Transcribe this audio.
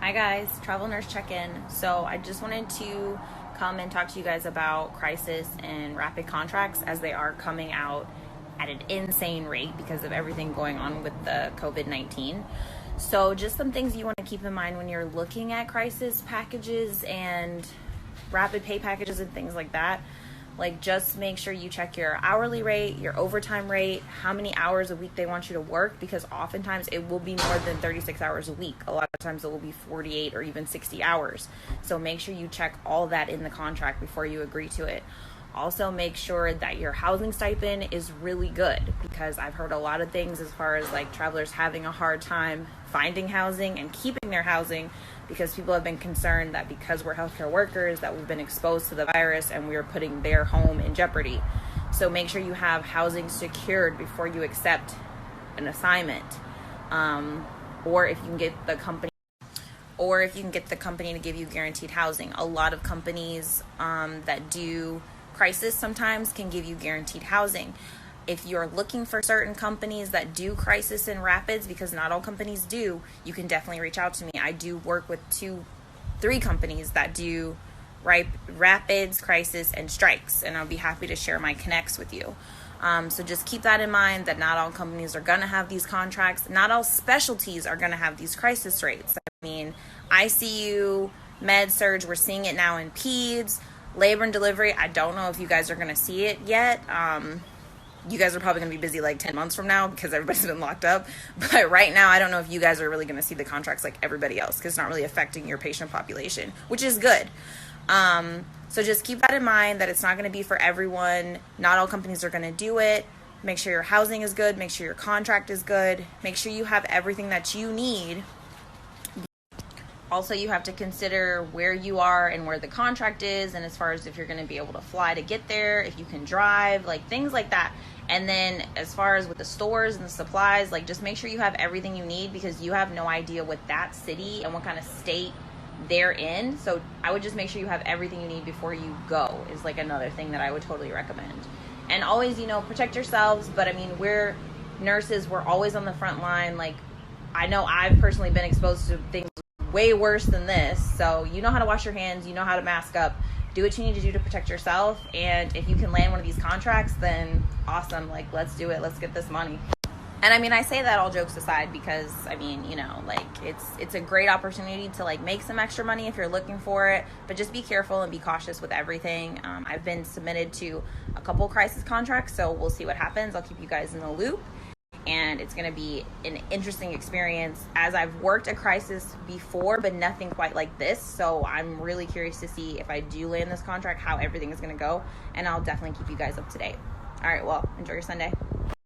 Hi guys, Travel Nurse Check-in. So I just wanted to come and talk to you guys about crisis and rapid contracts as they are coming out at an insane rate because of everything going on with the COVID-19. So just some things you want to keep in mind when you're looking at crisis packages and rapid pay packages and things like that. Like, just make sure you check your hourly rate, your overtime rate, how many hours a week they want you to work, because oftentimes it will be more than 36 hours a week. A lot of times it will be 48 or even 60 hours. So make sure you check all that in the contract before you agree to it. Also, make sure that your housing stipend is really good, because I've heard a lot of things as far as like travelers having a hard time finding housing and keeping their housing, because people have been concerned that because we're healthcare workers that we've been exposed to the virus and we are putting their home in jeopardy. So make sure you have housing secured before you accept an assignment, or if you can get the company to give you guaranteed housing. A lot of companies that do crisis sometimes can give you guaranteed housing. If you're looking for certain companies that do crisis and rapids, because not all companies do, you can definitely reach out to me. I do work with 2-3 companies that do rapids, crisis, and strikes, and I'll be happy to share my connects with you. So just keep that in mind, that not all companies are going to have these contracts. Not all specialties are going to have these crisis rates. I mean, ICU, med surge, we're seeing it now in peds. Labor and delivery, I don't know if you guys are going to see it yet. You guys are probably going to be busy like 10 months from now because everybody's been locked up. But right now, I don't know if you guys are really going to see the contracts like everybody else, because it's not really affecting your patient population, which is good. So just keep that in mind, that it's not going to be for everyone. Not all companies are going to do it. Make sure your housing is good. Make sure your contract is good. Make sure you have everything that you need. Also, you have to consider where you are and where the contract is, and as far as if you're going to be able to fly to get there, if you can drive, like things like that. And then as far as with the stores and the supplies, like just make sure you have everything you need, because you have no idea what that city and what kind of state they're in. So I would just make sure you have everything you need before you go, is like another thing that I would totally recommend. And always, protect yourselves. But I mean, we're nurses, we're always on the front line. Like, I know I've personally been exposed to things way worse than this. So you know how to wash your hands, you know how to mask up, do what you need to do to protect yourself. And if you can land one of these contracts, then awesome. Like, let's do it. Let's get this money. And I mean, I say that all jokes aside, because I mean, like it's a great opportunity to like make some extra money if you're looking for it, but just be careful and be cautious with everything. I've been submitted to a couple crisis contracts, so we'll see what happens. I'll keep you guys in the loop. And it's going to be an interesting experience, as I've worked a crisis before, but nothing quite like this. So I'm really curious to see, if I do land this contract, how everything is going to go. And I'll definitely keep you guys up to date. All right, well, enjoy your Sunday.